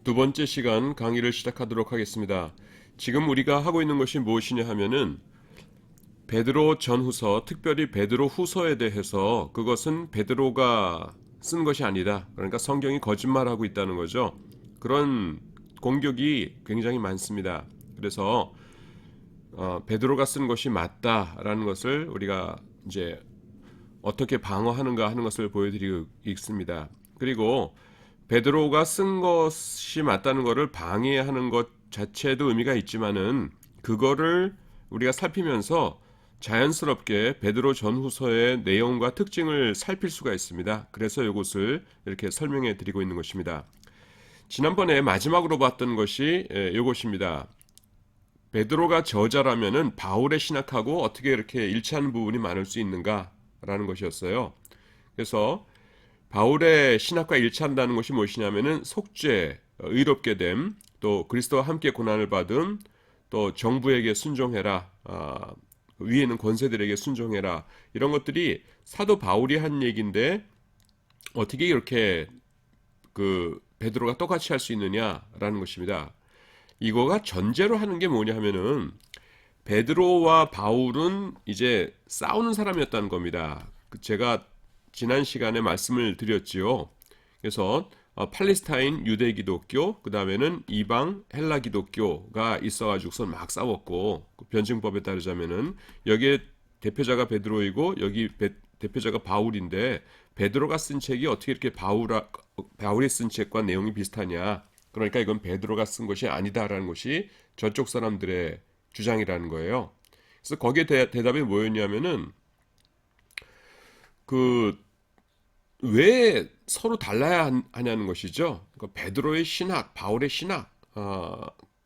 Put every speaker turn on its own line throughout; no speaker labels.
두 번째 시간 강의를 시작하도록 하겠습니다. 지금 우리가 하고 있는 것이 무엇이냐 하면은 베드로 전후서, 특별히 베드로 후서에 대해서 그것은 베드로가 쓴 것이 아니다. 그러니까 성경이 거짓말하고 있다는 거죠. 그런 공격이 굉장히 많습니다. 그래서 베드로가 쓴 것이 맞다라는 것을 우리가 이제 어떻게 방어하는가 하는 것을 보여드리고 있습니다. 그리고 베드로가 쓴 것이 맞다는 것을 방해하는 것 자체도 의미가 있지만은 그거를 우리가 살피면서 자연스럽게 베드로 전후서의 내용과 특징을 살필 수가 있습니다. 그래서 이것을 이렇게 설명해 드리고 있는 것입니다. 지난번에 마지막으로 봤던 것이 이것입니다. 베드로가 저자라면은 바울의 신학하고 어떻게 이렇게 일치하는 부분이 많을 수 있는가라는 것이었어요. 그래서 바울의 신학과 일치한다는 것이 무엇이냐면은 속죄, 의롭게 됨, 또 그리스도와 함께 고난을 받음, 또 정부에게 순종해라, 위에 있는 권세들에게 순종해라, 이런 것들이 사도 바울이 한 얘기인데 어떻게 이렇게 그 베드로가 똑같이 할 수 있느냐라는 것입니다. 이거가 전제로 하는 게 뭐냐 하면은 베드로와 바울은 이제 싸우는 사람이었다는 겁니다. 제가 지난 시간에 말씀을 드렸지요. 그래서 팔레스타인 유대 기독교, 그 다음에는 이방 헬라 기독교가 있어가지고선 막 싸웠고, 그 변증법에 따르자면은 여기에 대표자가 베드로이고 여기 대표자가 바울인데 베드로가 쓴 책이 어떻게 이렇게 바울이 쓴 책과 내용이 비슷하냐? 그러니까 이건 베드로가 쓴 것이 아니다라는 것이 저쪽 사람들의 주장이라는 거예요. 그래서 거기에 대답이 뭐였냐면은 그 왜 서로 달라야 하냐는 것이죠. 그러니까 베드로의 신학, 바울의 신학,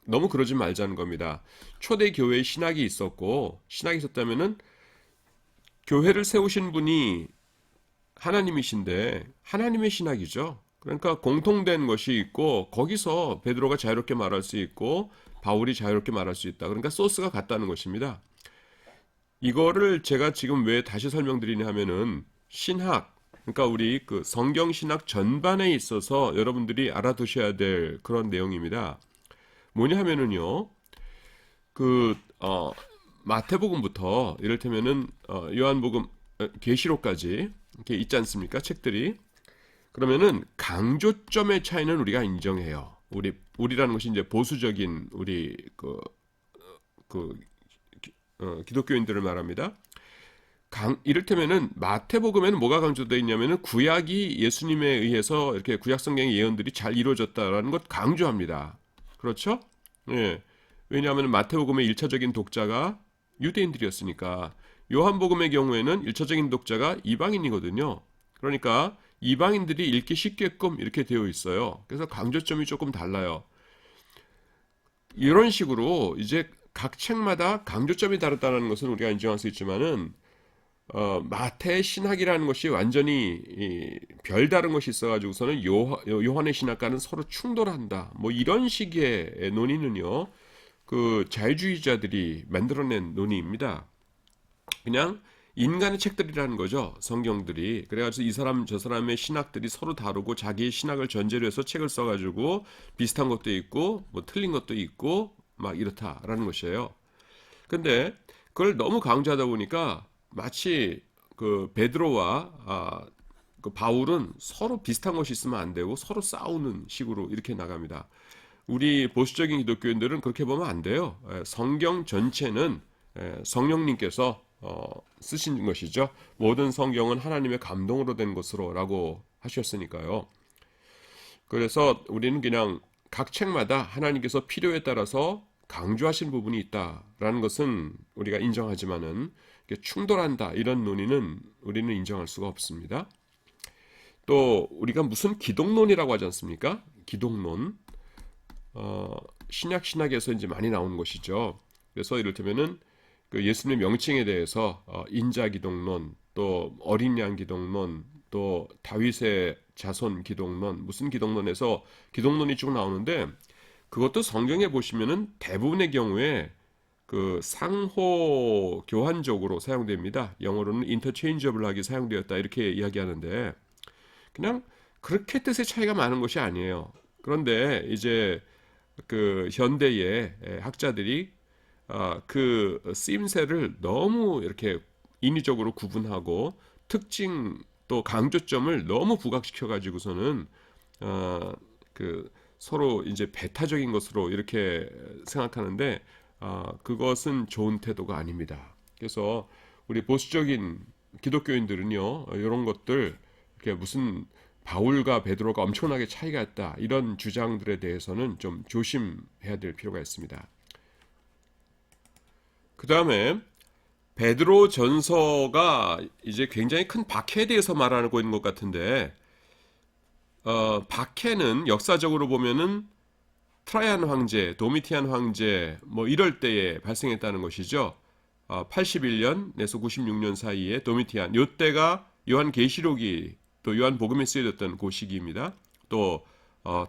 너무 그러지 말자는 겁니다. 초대 교회의 신학이 있었고 신학이 있었다면은 교회를 세우신 분이 하나님이신데 하나님의 신학이죠. 그러니까 공통된 것이 있고 거기서 베드로가 자유롭게 말할 수 있고 바울이 자유롭게 말할 수 있다. 그러니까 소스가 같다는 것입니다. 이거를 제가 지금 왜 다시 설명드리냐 하면은 신학, 그러니까 우리 그 성경 신학 전반에 있어서 여러분들이 알아두셔야 될 그런 내용입니다. 뭐냐 하면은요, 그 마태복음부터 이를테면은 요한복음, 계시록까지 이렇게 있지 않습니까? 책들이. 그러면은 강조점의 차이는 우리가 인정해요. 우리라는 것이 이제 보수적인 우리 그 기독교인들을 말합니다. 이를테면은 마태복음에는 뭐가 강조되어 있냐면은 구약이 예수님에 의해서 이렇게 구약 성경의 예언들이 잘 이루어졌다라는 것 강조합니다. 그렇죠? 예. 왜냐하면 마태복음의 1차적인 독자가 유대인들이었으니까. 요한복음의 경우에는 1차적인 독자가 이방인이거든요. 그러니까 이방인들이 읽기 쉽게끔 이렇게 되어 있어요. 그래서 강조점이 조금 달라요. 이런 식으로 이제 각 책마다 강조점이 다르다는 것은 우리가 인정할 수 있지만은 마태의 신학이라는 것이 완전히 별다른 것이 있어가지고서는 요한의 신학과는 서로 충돌한다. 뭐 이런 식의 논의는요, 그 자유주의자들이 만들어낸 논의입니다. 그냥 인간의 책들이라는 거죠. 성경들이. 그래가지고 이 사람 저 사람의 신학들이 서로 다르고 자기의 신학을 전제로 해서 책을 써가지고 비슷한 것도 있고 뭐 틀린 것도 있고 막 이렇다라는 것이에요. 근데 그걸 너무 강조하다 보니까 마치 그 베드로와 그 바울은 서로 비슷한 것이 있으면 안 되고 서로 싸우는 식으로 이렇게 나갑니다. 우리 보수적인 기독교인들은 그렇게 보면 안 돼요. 성경 전체는 성령님께서 쓰신 것이죠. 모든 성경은 하나님의 감동으로 된 것으로라고 하셨으니까요. 그래서 우리는 그냥 각 책마다 하나님께서 필요에 따라서 강조하신 부분이 있다라는 것은 우리가 인정하지만은 충돌한다 이런 논의는 우리는 인정할 수가 없습니다. 또 우리가 무슨 기독론이라고 하지 않습니까? 기독론, 신약에서 이제 많이 나오는 것이죠. 그래서 이를테면은 그 예수님의 명칭에 대해서 인자 기독론, 또 어린 양 기독론, 또 다윗의 자손 기독론, 무슨 기독론에서 기독론이 쭉 나오는데 그것도 성경에 보시면은 대부분의 경우에 그 상호 교환적으로 사용됩니다. 영어로는 interchangeable하게 사용되었다 이렇게 이야기하는데 그냥 그렇게 뜻의 차이가 많은 것이 아니에요. 그런데 이제 그 현대의 학자들이 그 쓰임새를 너무 이렇게 인위적으로 구분하고 특징 또 강조점을 너무 부각시켜 가지고서는 그 서로 이제 배타적인 것으로 이렇게 생각하는데 그것은 좋은 태도가 아닙니다. 그래서 우리 보수적인 기독교인들은요 이런 것들 이렇게 무슨 바울과 베드로가 엄청나게 차이가 있다 이런 주장들에 대해서는 좀 조심해야 될 필요가 있습니다. 그 다음에 베드로 전서가 이제 굉장히 큰 박해에 대해서 말하고 있는 것 같은데 박해는 역사적으로 보면은 트라이안 황제, 도미티안 황제 뭐 이럴 때에 발생했다는 것이죠. 81년에서 96년 사이에 도미티안 요때가 요한계시록이 또 요한복음에 쓰여졌던 그 시기입니다. 또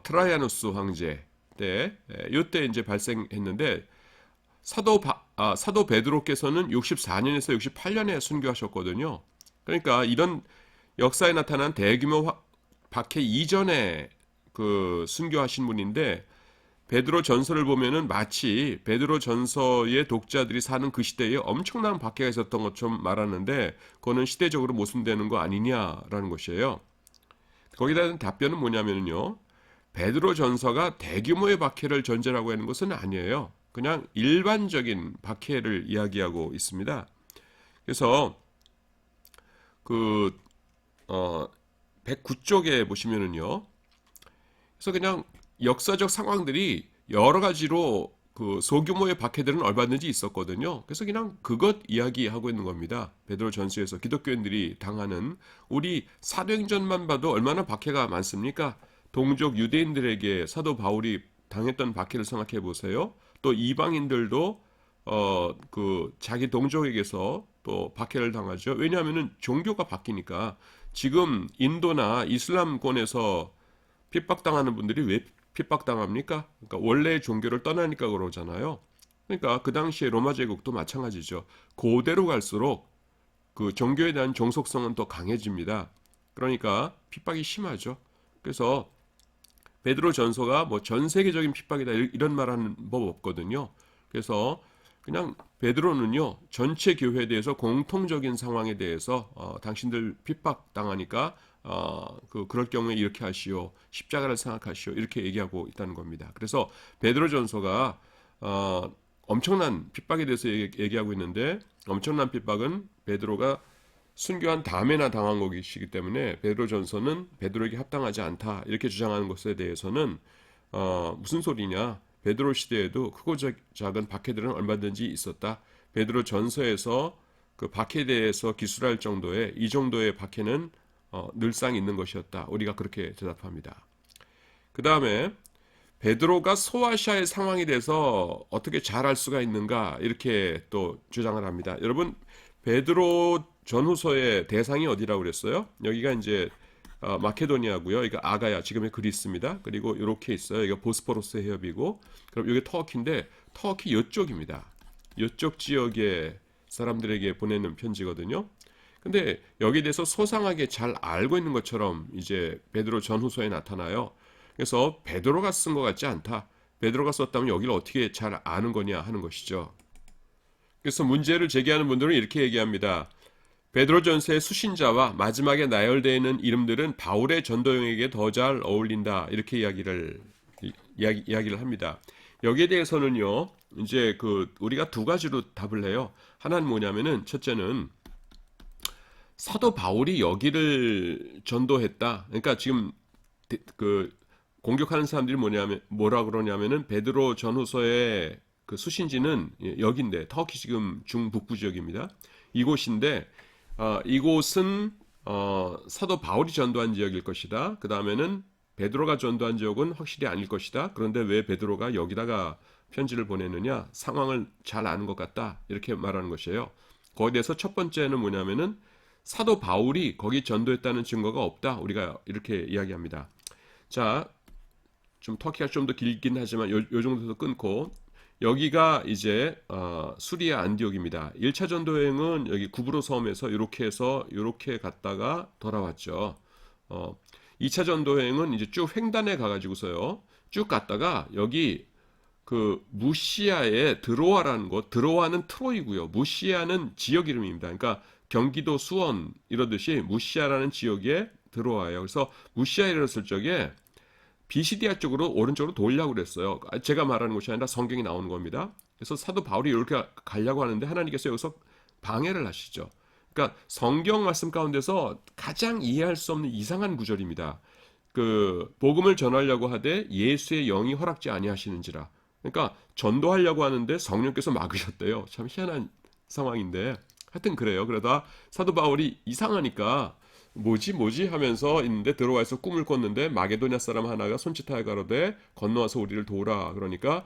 트라이아누스 황제 때 요때 이제 발생했는데 사도 베드로께서는 64년에서 68년에 순교하셨거든요. 그러니까 이런 역사에 나타난 대규모 박해 이전에 그 순교하신 분인데 베드로 전서를 보면은 마치 베드로 전서의 독자들이 사는 그 시대에 엄청난 박해가 있었던 것처럼 말하는데 그거는 시대적으로 모순되는 거 아니냐라는 것이에요. 거기에 대한 답변은 뭐냐면요. 베드로 전서가 대규모의 박해를 전제라고 하는 것은 아니에요. 그냥 일반적인 박해를 이야기하고 있습니다. 그래서 그 109쪽에 보시면은요. 그래서 그냥 역사적 상황들이 여러 가지로 그 소규모의 박해들은 얼마든지 있었거든요. 그래서 그냥 그것 이야기하고 있는 겁니다. 베드로 전서에서 기독교인들이 당하는 우리 사도행전만 봐도 얼마나 박해가 많습니까? 동족 유대인들에게 사도 바울이 당했던 박해를 생각해 보세요. 또 이방인들도 그 자기 동족에게서 또 박해를 당하죠. 왜냐하면은 종교가 바뀌니까 지금 인도나 이슬람권에서 핍박당하는 분들이 왜 핍박당합니까? 그러니까 원래의 종교를 떠나니까 그러잖아요. 그러니까 그 당시에 로마 제국도 마찬가지죠. 고대로 갈수록 그 종교에 대한 종속성은 더 강해집니다. 그러니까 핍박이 심하죠. 그래서 베드로 전서가 뭐 전 세계적인 핍박이다 이런 말하는 법 없거든요. 그래서 그냥 베드로는요 전체 교회에 대해서 공통적인 상황에 대해서 당신들 핍박당하니까 그럴 경우에 이렇게 하시오 십자가를 생각하시오 이렇게 얘기하고 있다는 겁니다. 그래서 베드로 전서가 엄청난 핍박에 대해서 얘기하고 있는데 엄청난 핍박은 베드로가 순교한 다음에나 당한 것이기 때문에 베드로 전서는 베드로에게 합당하지 않다 이렇게 주장하는 것에 대해서는 무슨 소리냐 베드로 시대에도 크고 작은 박해들은 얼마든지 있었다. 베드로 전서에서 그 박해에 대해서 기술할 정도의 이 정도의 박해는 늘상 있는 것이었다. 우리가 그렇게 대답합니다. 그 다음에 베드로가 소아시아의 상황에 대해서 어떻게 잘 알 수가 있는가 이렇게 또 주장을 합니다. 여러분 베드로 전후서의 대상이 어디라고 그랬어요? 여기가 이제 마케도니아고요. 이거 아가야 지금의 그리스입니다. 그리고 이렇게 있어요. 이거 보스포러스 해협이고 그럼 이게 터키인데 터키 이쪽입니다. 이쪽 지역의 사람들에게 보내는 편지거든요. 근데 여기에 대해서 소상하게 잘 알고 있는 것처럼 이제 베드로 전후서에 나타나요. 그래서 베드로가 쓴 것 같지 않다. 베드로가 썼다면 여기를 어떻게 잘 아는 거냐 하는 것이죠. 그래서 문제를 제기하는 분들은 이렇게 얘기합니다. 베드로전서의 수신자와 마지막에 나열되어 있는 이름들은 바울의 전도용에게 더 잘 어울린다. 이렇게 이야기를 합니다. 여기에 대해서는요. 이제 우리가 두 가지로 답을 해요. 하나는 뭐냐면은 첫째는 사도 바울이 여기를 전도했다. 그러니까 지금 공격하는 사람들이 뭐라 그러냐면은 베드로 전후서의 그 수신지는 여기인데 터키 지금 중북부 지역입니다. 이곳인데 이곳은 사도 바울이 전도한 지역일 것이다. 그 다음에는 베드로가 전도한 지역은 확실히 아닐 것이다. 그런데 왜 베드로가 여기다가 편지를 보내느냐? 상황을 잘 아는 것 같다. 이렇게 말하는 것이에요. 거기에 대해서 첫 번째는 뭐냐면은 사도 바울이 거기 전도했다는 증거가 없다. 우리가 이렇게 이야기합니다. 자, 좀 터키가 좀 더 길긴 하지만 요 정도에서 끊고 여기가 이제 수리아 안디옥입니다. 1차 전도 여행은 여기 구브로 섬에서 이렇게 해서 이렇게 갔다가 돌아왔죠. 2차 전도 여행은 이제 쭉 횡단에 가가지고서요. 쭉 갔다가 여기 그 무시아의 드로아라는 곳, 드로아는 트로이고요. 무시아는 지역 이름입니다. 그러니까 경기도 수원 이러듯이 무시아라는 지역에 드로아예요. 그래서 무시아에 이르렀을 적에 비시디아 쪽으로 오른쪽으로 돌려고 그랬어요. 제가 말하는 것이 아니라 성경이 나오는 겁니다. 그래서 사도 바울이 이렇게 가려고 하는데 하나님께서 여기서 방해를 하시죠. 그러니까 성경 말씀 가운데서 가장 이해할 수 없는 이상한 구절입니다. 그 복음을 전하려고 하되 예수의 영이 허락지 아니하시는지라. 그러니까 전도하려고 하는데 성령께서 막으셨대요. 참 희한한 상황인데 하여튼 그래요. 그러다 사도 바울이 이상하니까 뭐지 하면서 있는데 들어와서 꿈을 꿨는데 마게도냐 사람 하나가 손짓하여 가로되 건너와서 우리를 도우라. 그러니까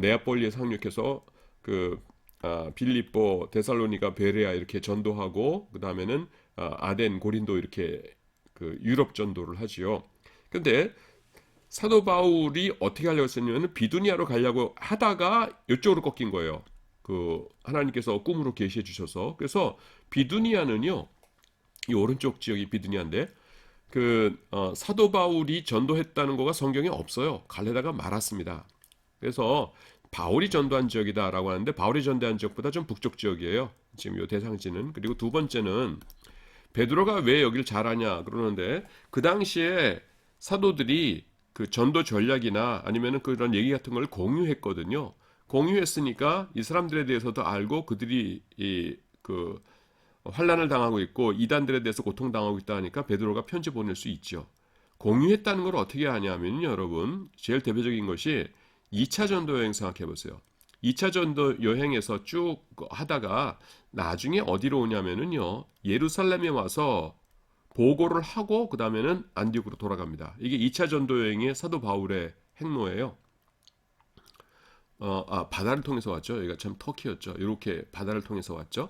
네아폴리에 상륙해서 그 빌립보, 데살로니가, 베레아 이렇게 전도하고 그 다음에는 아덴, 고린도 이렇게 그 유럽 전도를 하지요. 근데 사도 바울이 어떻게 하려고 했냐면 비두니아로 가려고 하다가 이쪽으로 꺾인 거예요. 그 하나님께서 꿈으로 계시해 주셔서. 그래서 비두니아는요, 이 오른쪽 지역이 비두니아인데 그 사도 바울이 전도했다는 거가 성경에 없어요. 갈레다가 말았습니다. 그래서 바울이 전도한 지역이다라고 하는데 바울이 전도한 지역보다 좀 북쪽 지역이에요. 지금 이 대상지는. 그리고 두 번째는 베드로가 왜 여길 잘하냐 그러는데 그 당시에 사도들이 그 전도 전략이나 아니면은 그런 얘기 같은 걸 공유했거든요. 공유했으니까 이 사람들에 대해서도 알고 그들이 이 그 환난을 당하고 있고 이단들에 대해서 고통당하고 있다 하니까 베드로가 편지 보낼 수 있죠. 공유했다는 걸 어떻게 하냐면요, 여러분. 제일 대표적인 것이 2차 전도 여행 생각해 보세요. 2차 전도 여행에서 쭉 하다가 나중에 어디로 오냐면은요. 예루살렘에 와서 보고를 하고 그 다음에는 안디옥으로 돌아갑니다. 이게 2차 전도 여행의 사도 바울의 행로예요. 바다를 통해서 왔죠. 여기가 참 터키였죠. 이렇게 바다를 통해서 왔죠.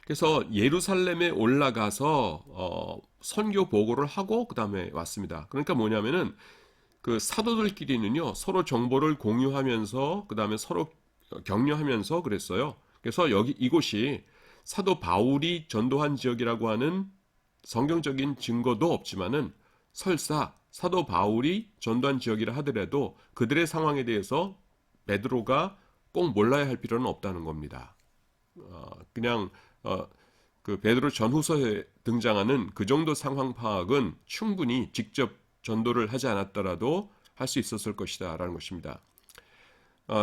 그래서 예루살렘에 올라가서 선교 보고를 하고 그 다음에 왔습니다. 그러니까 뭐냐면은 그 사도들끼리는요 서로 정보를 공유하면서 그 다음에 서로 격려하면서 그랬어요. 그래서 여기 이곳이 사도 바울이 전도한 지역이라고 하는 성경적인 증거도 없지만은 설사 사도 바울이 전도한 지역이라 하더라도 그들의 상황에 대해서 베드로가 꼭 몰라야 할 필요는 없다는 겁니다. 그냥 그 베드로 전후서에 등장하는 그 정도 상황 파악은 충분히 직접 전도를 하지 않았더라도 할 수 있었을 것이다라는 것입니다.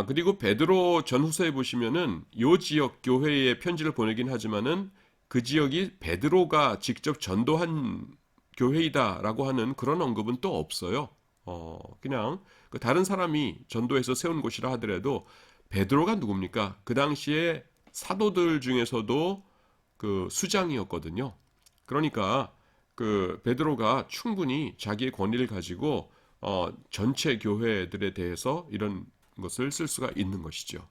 그리고 베드로 전후서에 보시면은 요 지역 교회에 편지를 보내긴 하지만은 그 지역이 베드로가 직접 전도한 교회이다라고 하는 그런 언급은 또 없어요. 그냥 그 다른 사람이 전도해서 세운 곳이라 하더라도 베드로가 누굽니까? 그 당시에 사도들 중에서도 그 수장이었거든요. 그러니까 그 베드로가 충분히 자기의 권위를 가지고 전체 교회들에 대해서 이런 것을 쓸 수가 있는 것이죠.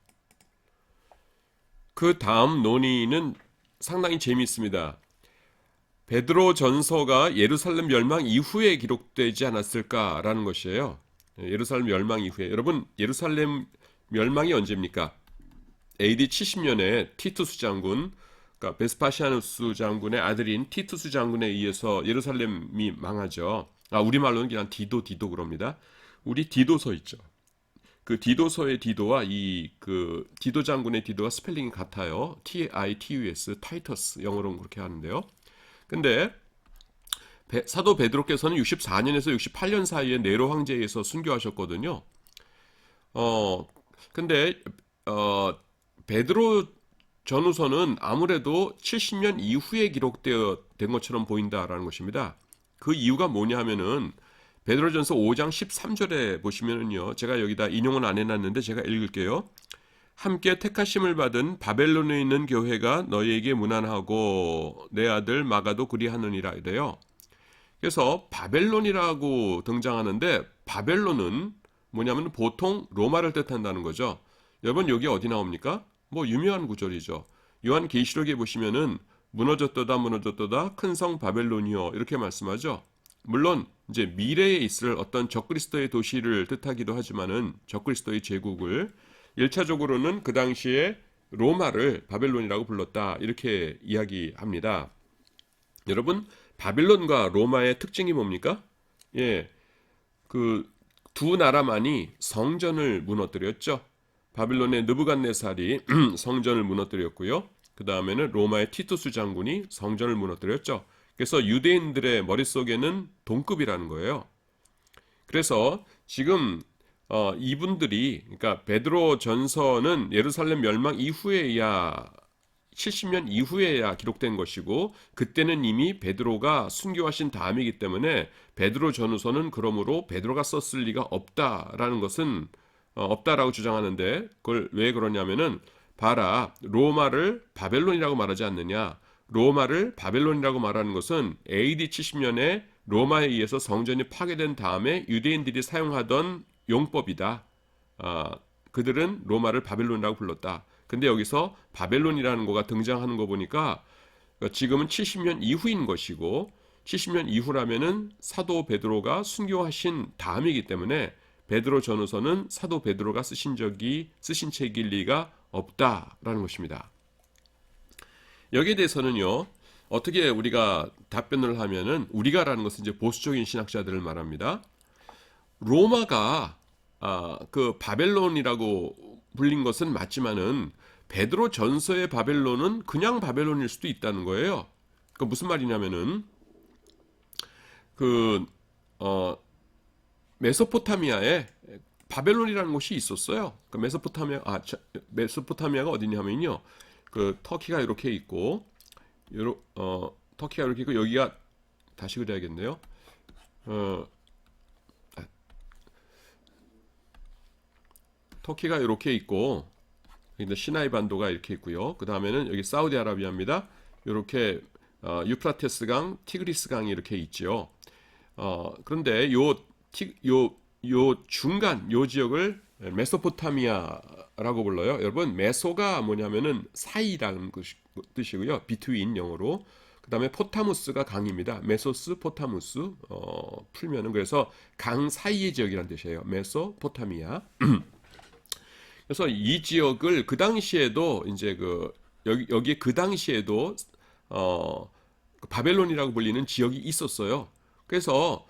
그 다음 논의는 상당히 재미있습니다. 베드로 전서가 예루살렘 멸망 이후에 기록되지 않았을까라는 것이에요. 예루살렘 멸망 이후에. 여러분, 예루살렘 멸망이 언제입니까? AD 70년에 티투스 장군, 그러니까 베스파시아누스 장군의 아들인 티투스 장군에 의해서 예루살렘이 망하죠. 우리말로는 그냥 디도 그럽니다. 우리 디도서 있죠. 그 디도서의 디도와 이 그 디도 장군의 디도가 스펠링이 같아요. Titus, 타이터스 영어로는 그렇게 하는데요. 근데 사도 베드로께서는 64년에서 68년 사이에 네로 황제에서 순교하셨거든요. 근데 베드로 전후서는 아무래도 70년 이후에 기록되어 된 것처럼 보인다라는 것입니다. 그 이유가 뭐냐 하면은 베드로전서 5장 13절에 보시면은요. 제가 여기다 인용은 안 해놨는데 제가 읽을게요. 함께 택하심을 받은 바벨론에 있는 교회가 너희에게 문안하고 내 아들 마가도 그리하느니라 이래요. 그래서 바벨론이라고 등장하는데 바벨론은 뭐냐면 보통 로마를 뜻한다는 거죠. 여러분 여기 어디 나옵니까? 뭐 유명한 구절이죠. 요한계시록에 보시면은 무너졌도다 큰 성 바벨론이요 이렇게 말씀하죠. 물론 이제 미래에 있을 어떤 적그리스도의 도시를 뜻하기도 하지만은 적그리스도의 제국을 1차적으로는 그 당시에 로마를 바벨론이라고 불렀다 이렇게 이야기합니다. 여러분 바벨론과 로마의 특징이 뭡니까? 예, 그 두 나라만이 성전을 무너뜨렸죠. 바빌론의 느부갓네살이 성전을 무너뜨렸고요. 그 다음에는 로마의 티투스 장군이 성전을 무너뜨렸죠. 그래서 유대인들의 머릿속에는 동급이라는 거예요. 그래서 지금 이분들이 그러니까 베드로 전서는 예루살렘 멸망 이후에야 70년 이후에야 기록된 것이고 그때는 이미 베드로가 순교하신 다음이기 때문에 베드로 전후서는 그러므로 베드로가 썼을 리가 없다라는 것은 없다라고 주장하는데 그걸 왜 그러냐면은 봐라 로마를 바벨론이라고 말하지 않느냐. 로마를 바벨론이라고 말하는 것은 AD 70년에 로마에 의해서 성전이 파괴된 다음에 유대인들이 사용하던 용법이다. 그들은 로마를 바벨론이라고 불렀다. 근데 여기서 바벨론이라는 거가 등장하는 거 보니까 지금은 70년 이후인 것이고 70년 이후라면은 사도 베드로가 순교하신 다음이기 때문에 베드로 전후서는 사도 베드로가 쓰신 책일 리가 없다라는 것입니다. 여기에 대해서는요. 어떻게 우리가 답변을 하면은 우리가라는 것은 이제 보수적인 신학자들을 말합니다. 로마가 그 바벨론이라고 불린 것은 맞지만은 베드로 전서의 바벨론은 그냥 바벨론일 수도 있다는 거예요. 그 무슨 말이냐면은 그 메소포타미아에 바벨론이라는 곳이 있었어요. 그 메소포타미아가 어디냐면요. 그 터키가 이렇게 있고 터키가 이렇게 있고 여기가 다시 그려야겠네요. 터키가 이렇게 있고 시나이 반도가 이렇게 있고요. 그 다음에는 여기 사우디아라비아입니다. 이렇게 유프라테스 강, 티그리스 강이 이렇게 있죠. 그런데 요 중간 요 지역을 메소포타미아라고 불러요. 여러분 메소가 뭐냐면은 사이라는 뜻이고요. 비트윈 영어로. 그 다음에 포타무스가 강입니다. 메소스 포타무스 풀면은 그래서 강 사이의 지역이라는 뜻이에요. 메소포타미아. 그래서 이 지역을 그 당시에도 이제 여기에 그 당시에도 바벨론이라고 불리는 지역이 있었어요. 그래서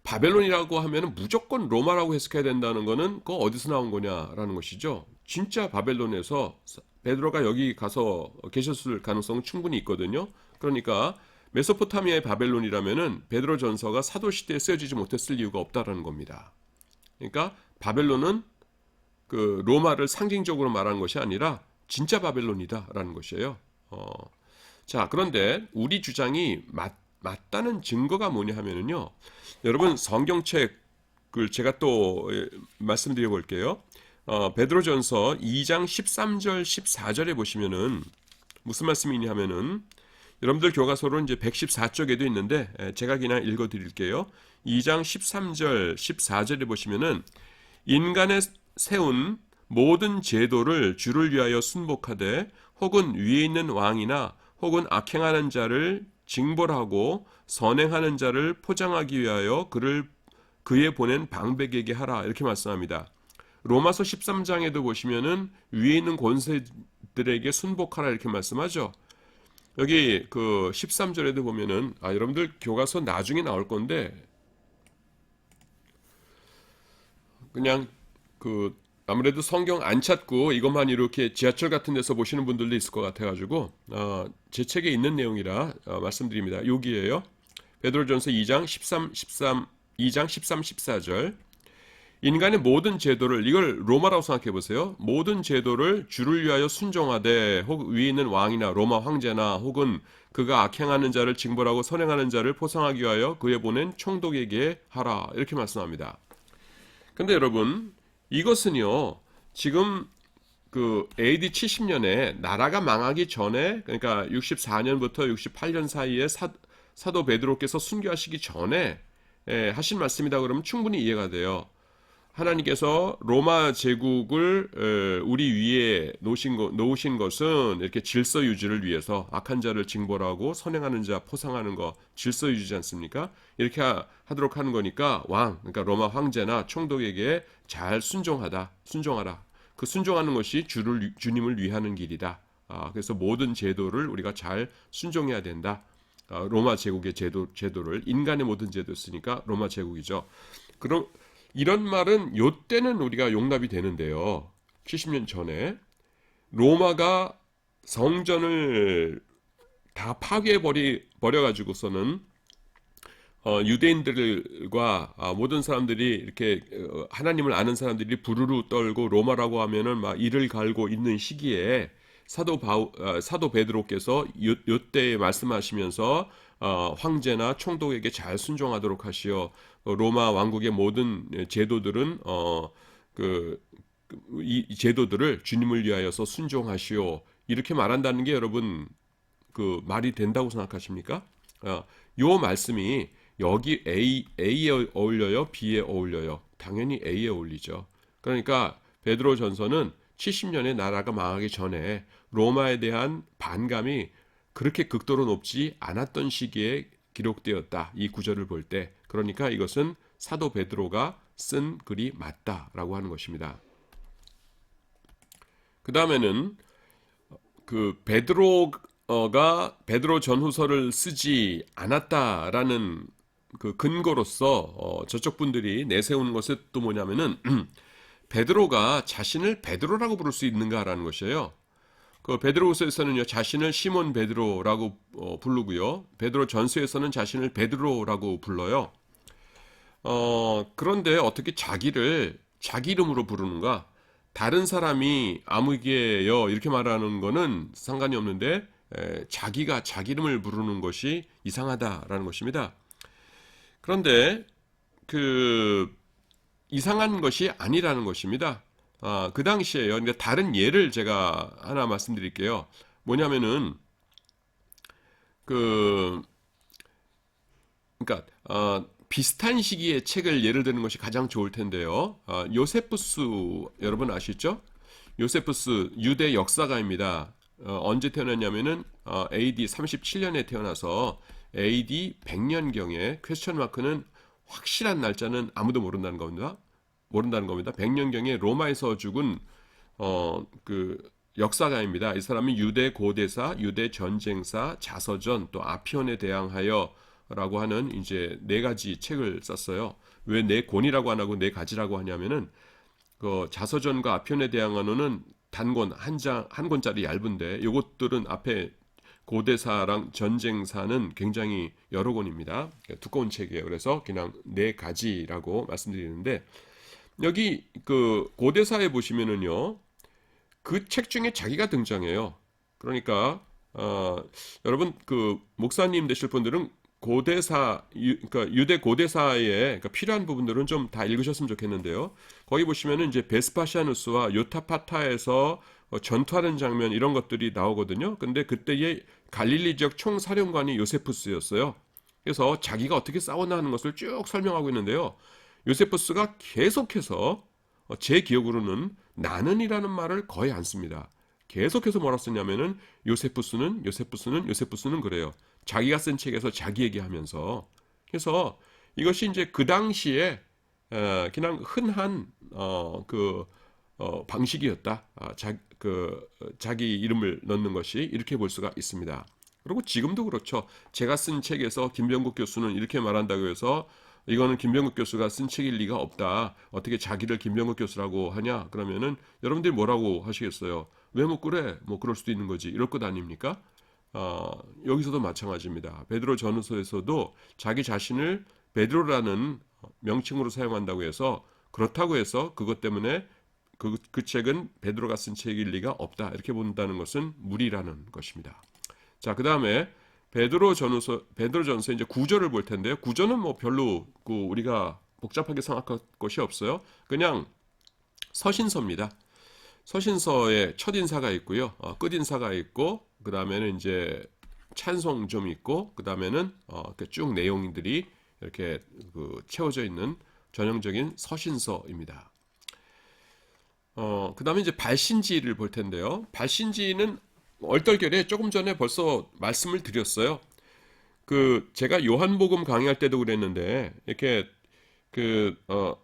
바벨론이라고 하면 무조건 로마라고 해석해야 된다는 거는 그거 어디서 나온 거냐라는 것이죠. 진짜 바벨론에서 베드로가 여기 가서 계셨을 가능성은 충분히 있거든요. 그러니까 메소포타미아의 바벨론이라면은 베드로 전서가 사도 시대에 쓰여지지 못했을 이유가 없다라는 겁니다. 그러니까 바벨론은 그 로마를 상징적으로 말하는 것이 아니라 진짜 바벨론이다라는 것이에요. 자, 그런데 우리 주장이 맞다는 증거가 뭐냐 하면은요. 여러분 성경책을 제가 또 말씀드려 볼게요. 베드로전서 2장 13절 14절에 보시면은 무슨 말씀이냐 하면은 여러분들 교과서로 이제 114쪽에도 있는데 제가 그냥 읽어 드릴게요. 2장 13절 14절에 보시면은 인간의 세운 모든 제도를 주를 위하여 순복하되 혹은 위에 있는 왕이나 혹은 악행하는 자를 징벌하고 선행하는 자를 포장하기 위하여 그에 보낸 방백에게 하라 이렇게 말씀합니다. 로마서 13장에도 보시면은 위에 있는 권세들에게 순복하라 이렇게 말씀하죠. 여기 그 13절에도 보면은 여러분들 교과서 나중에 나올 건데 그냥 아무래도 성경 안 찾고 이것만 이렇게 지하철 같은 데서 보시는 분들도 있을 것 같아가지고 제 책에 있는 내용이라 말씀드립니다. 여기에요. 베드로전서 2장 13, 14절 인간의 모든 제도를 이걸 로마라고 생각해 보세요. 모든 제도를 주를 위하여 순종하되 혹 위에 있는 왕이나 로마 황제나 혹은 그가 악행하는 자를 징벌하고 선행하는 자를 포상하기 위하여 그에 보낸 총독에게 하라 이렇게 말씀합니다. 근데 여러분 이것은요 지금 AD 70년에 나라가 망하기 전에 그러니까 64년부터 68년 사이에 사도 베드로께서 순교하시기 전에 하신 말씀이다 그러면 충분히 이해가 돼요. 하나님께서 로마 제국을 우리 위에 놓으신 것은 이렇게 질서 유지를 위해서 악한 자를 징벌하고 선행하는 자 포상하는 거 질서 유지지 않습니까? 이렇게 하도록 하는 거니까 그러니까 로마 황제나 총독에게 잘 순종하라. 그 순종하는 것이 주님을 위하는 길이다. 그래서 모든 제도를 우리가 잘 순종해야 된다. 로마 제국의 제도를 인간의 모든 제도였으니까 로마 제국이죠. 그럼 이런 말은 요때는 우리가 용납이 되는데요. 70년 전에 로마가 성전을 다 버려가지고서는 유대인들과 무든 사람들이 이렇게 하나님을 아는 사람들이 부르르 떨고 로마라고 하면은 막 이를 갈고 있는 시기에 사도 베드로께서 요때 말씀하시면서 황제나 총독에게 잘 순종하도록 하시어 로마 왕국의 모든 제도들은 이 제도들을 주님을 위하여서 순종하시오 이렇게 말한다는 게 여러분 그 말이 된다고 생각하십니까? 요 말씀이 여기 A에 어울려요? B에 어울려요? 당연히 A에 어울리죠. 그러니까 베드로전서는 70년에 나라가 망하기 전에 로마에 대한 반감이 그렇게 극도로 높지 않았던 시기에 기록되었다. 이 구절을 볼 때. 그러니까 이것은 사도 베드로가 쓴 글이 맞다라고 하는 것입니다. 그 다음에는 그 베드로가 베드로 전후서를 쓰지 않았다라는 그 근거로서 저쪽 분들이 내세우는 것은 또 뭐냐면은 베드로가 자신을 베드로라고 부를 수 있는가라는 것이에요. 그 베드로후서에서는요 자신을 시몬 베드로라고 부르고요. 베드로 전서에서는 자신을 베드로라고 불러요. 그런데 어떻게 자기를 자기 이름으로 부르는가? 다른 사람이 아무개요 이렇게 말하는 거는 상관이 없는데 자기가 자기 이름을 부르는 것이 이상하다라는 것입니다. 그런데 그 이상한 것이 아니라는 것입니다. 그 당시에요. 그러니까 다른 예를 제가 하나 말씀드릴게요. 뭐냐면은 그 그러니까 비슷한 시기의 책을 예를 드는 것이 가장 좋을 텐데요. 요세푸스 여러분 아시죠? 요세푸스 유대 역사가입니다. 언제 태어났냐면은 AD 37년에 태어나서 AD 100년경에 퀘스천 마크는 확실한 날짜는 아무도 모른다는 겁니다. 100년경에 로마에서 죽은 그 역사가입니다. 이 사람이 유대 고대사, 유대 전쟁사, 자서전, 또 아피온에 대항하여 라고 하는 이제 4가지 책을 썼어요. 왜 4권이라고 안 하고 4가지라고 하냐면은 그 자서전과 아피온에 대항하는 단권 한 권짜리 얇은데 요것들은 앞에 고대사랑 전쟁사는 굉장히 여러 권입니다. 두꺼운 책이에요. 그래서 그냥 4가지라고 말씀드리는데 여기 그 고대사에 보시면은요. 그 책 중에 자기가 등장해요. 그러니까 여러분 그 목사님 되실 분들은 고대사 그러니까 유대 고대사에 그러니까 필요한 부분들은 좀 다 읽으셨으면 좋겠는데요. 거기 보시면은 이제 베스파시아누스와 요타파타에서 전투하는 장면 이런 것들이 나오거든요. 근데 그때의 갈릴리 지역 총사령관이 요세푸스였어요. 그래서 자기가 어떻게 싸웠나 하는 것을 쭉 설명하고 있는데요. 요세푸스가 계속해서 제 기억으로는 나는이라는 말을 거의 안 씁니다. 계속해서 뭐라 쓰냐면은 요세푸스는 그래요. 자기가 쓴 책에서 자기 얘기하면서 그래서 이것이 이제 그 당시에 그냥 흔한 방식이었다. 자기 이름을 넣는 것이 이렇게 볼 수가 있습니다. 그리고 지금도 그렇죠. 제가 쓴 책에서 김병국 교수는 이렇게 말한다고 해서 이거는 김병국 교수가 쓴 책일 리가 없다. 어떻게 자기를 김병국 교수라고 하냐? 그러면은 여러분들이 뭐라고 하시겠어요? 왜 못 그래? 뭐 그럴 수도 있는 거지. 이럴 것 아닙니까? 여기서도 마찬가지입니다. 베드로 전후서에서도 자기 자신을 베드로라는 명칭으로 사용한다고 해서 그렇다고 해서 그것 때문에 그 책은 베드로가 쓴 책일 리가 없다. 이렇게 본다는 것은 무리라는 것입니다. 자, 그 다음에 베드로전서 이제 구절을 볼 텐데요. 구절은 뭐 별로 우리가 복잡하게 생각할 것이 없어요. 그냥 서신서입니다. 서신서에 첫 인사가 있고요. 끝 인사가 있고 그 다음에는 이제 찬송 좀 있고 그 다음에는 쭉 내용들이 이렇게 채워져 있는 전형적인 서신서입니다. 그 다음에 이제 발신지를 볼 텐데요. 발신지는 얼떨결에 조금 전에 벌써 말씀을 드렸어요. 제가 요한복음 강의할 때도 그랬는데 이렇게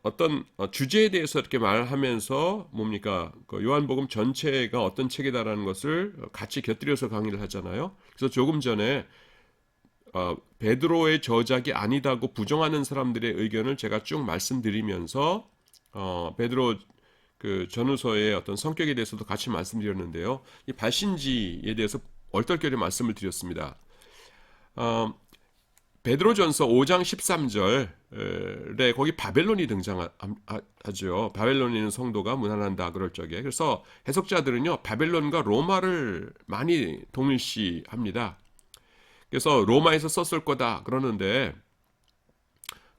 어떤 주제에 대해서 이렇게 말하면서 뭡니까 요한복음 전체가 어떤 책이다라는 것을 같이 곁들여서 강의를 하잖아요. 그래서 조금 전에 베드로의 저작이 아니다고 부정하는 사람들의 의견을 제가 쭉 말씀드리면서 베드로 그 전후서의 어떤 성격에 대해서도 같이 말씀드렸는데요. 이 발신지에 대해서 얼떨결에 말씀을 드렸습니다. 베드로전서 5장 13절에 거기 바벨론이 등장하죠. 바벨론에 있는 성도가 문안한다 그럴 적에. 그래서 해석자들은요, 바벨론과 로마를 많이 동일시합니다. 그래서 로마에서 썼을 거다 그러는데,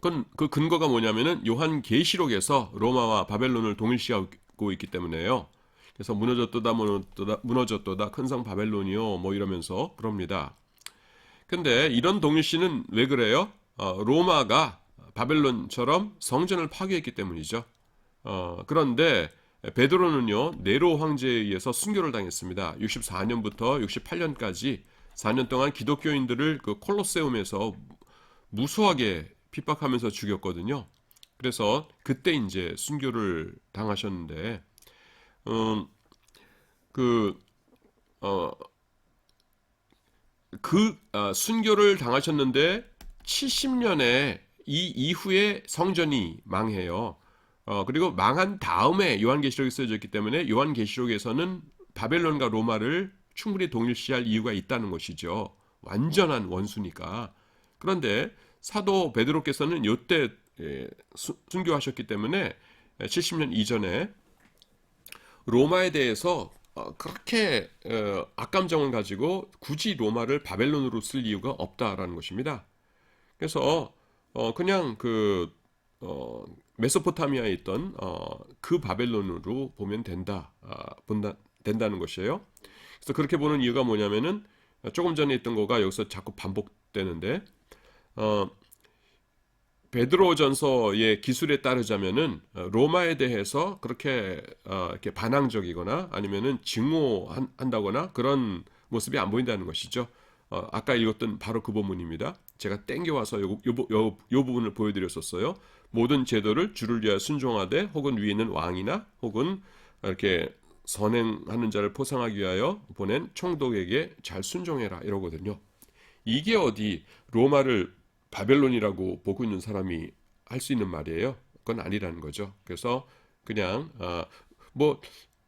그건 그 근거가 뭐냐면은 요한계시록에서 로마와 바벨론을 동일시하고 있기 때문에요. 그래서 무너졌도다 큰 성 바벨론이요 뭐 이러면서 그럽니다. 근데 이런 동일시는 왜 그래요? 로마가 바벨론처럼 성전을 파괴했기 때문이죠. 그런데 베드로는요, 네로 황제에 의해서 순교를 당했습니다. 64년부터 68년까지 4년 동안 기독교인들을 그 콜로세움에서 무수하게 핍박하면서 죽였거든요. 그래서 그때 이제 순교를 당하셨는데, 그, 어, 순교를 당하셨는데 70년에 이 이후에 성전이 망해요. 그리고 망한 다음에 요한계시록이 쓰여졌기 때문에 요한계시록에서는 바벨론과 로마를 충분히 동일시할 이유가 있다는 것이죠. 완전한 원수니까. 그런데 사도 베드로께서는 이때 순교하셨기 때문에 70년 이전에 로마에 대해서 그렇게 악감정을 가지고 굳이 로마를 바벨론으로 쓸 이유가 없다라는 것입니다. 그래서 그냥 그 메소포타미아에 있던 그 바벨론으로 보면 된다는 것이에요. 그래서 그렇게 보는 이유가 뭐냐면은 조금 전에 있던 거가 여기서 자꾸 반복되는데, 베드로전서의 기술에 따르자면은 로마에 대해서 그렇게 이렇게 반항적이거나 아니면은 증오한다거나 그런 모습이 안 보인다는 것이죠. 아까 읽었던 바로 그 본문입니다. 제가 땡겨와서 요 부분을 보여드렸었어요. 모든 제도를 주를 위하여 순종하되 혹은 위에 있는 왕이나 혹은 이렇게 선행하는 자를 포상하기 위하여 보낸 총독에게 잘 순종해라 이러거든요. 이게 어디 로마를 바벨론이라고 보고 있는 사람이 할 수 있는 말이에요. 그건 아니라는 거죠. 그래서 그냥 뭐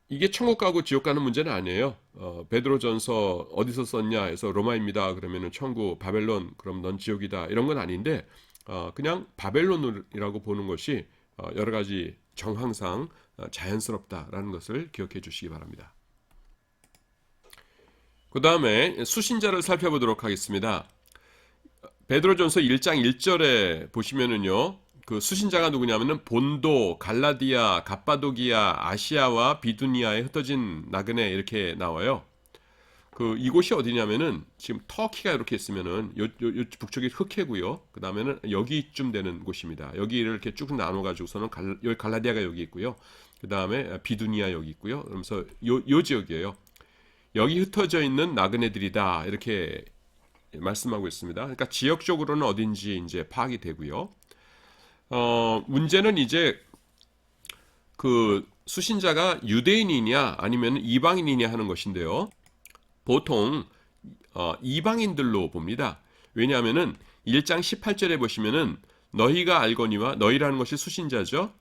이게 천국 가고 지옥 가는 문제는 아니에요. 베드로전서 어디서 썼냐 해서 로마입니다. 그러면은 천국 바벨론 그럼 넌 지옥이다 이런 건 아닌데 그냥 바벨론이라고 보는 것이 여러 가지 정황상 자연스럽다라는 것을 기억해 주시기 바랍니다. 그 다음에 수신자를 살펴보도록 하겠습니다. 베드로전서 1장 1절에 보시면은요, 그 수신자가 누구냐면은 본도, 갈라디아, 갑바도기아, 아시아와 비두니아에 흩어진 나그네 이렇게 나와요. 그 이곳이 어디냐면은 지금 터키가 이렇게 있으면은 요 북쪽이 흑해고요. 그 다음에는 여기쯤 되는 곳입니다. 여기를 이렇게 쭉 나눠가지고서는 여기 갈라디아가 여기 있고요. 그 다음에 비두니아 여기 있고요. 그러면서 요 지역이에요. 여기 흩어져 있는 나그네들이다 이렇게 말씀하고 있습니다. 그러니까 지역적으로는 어딘지 이제 파악이 되고요. 문제는 이제 그 수신자가 유대인이냐 아니면 이방인이냐 하는 것인데요. 보통 이방인들로 봅니다. 왜냐하면은 1장 18절에 보시면은 너희가 알거니와 너희라는 것이 수신자죠.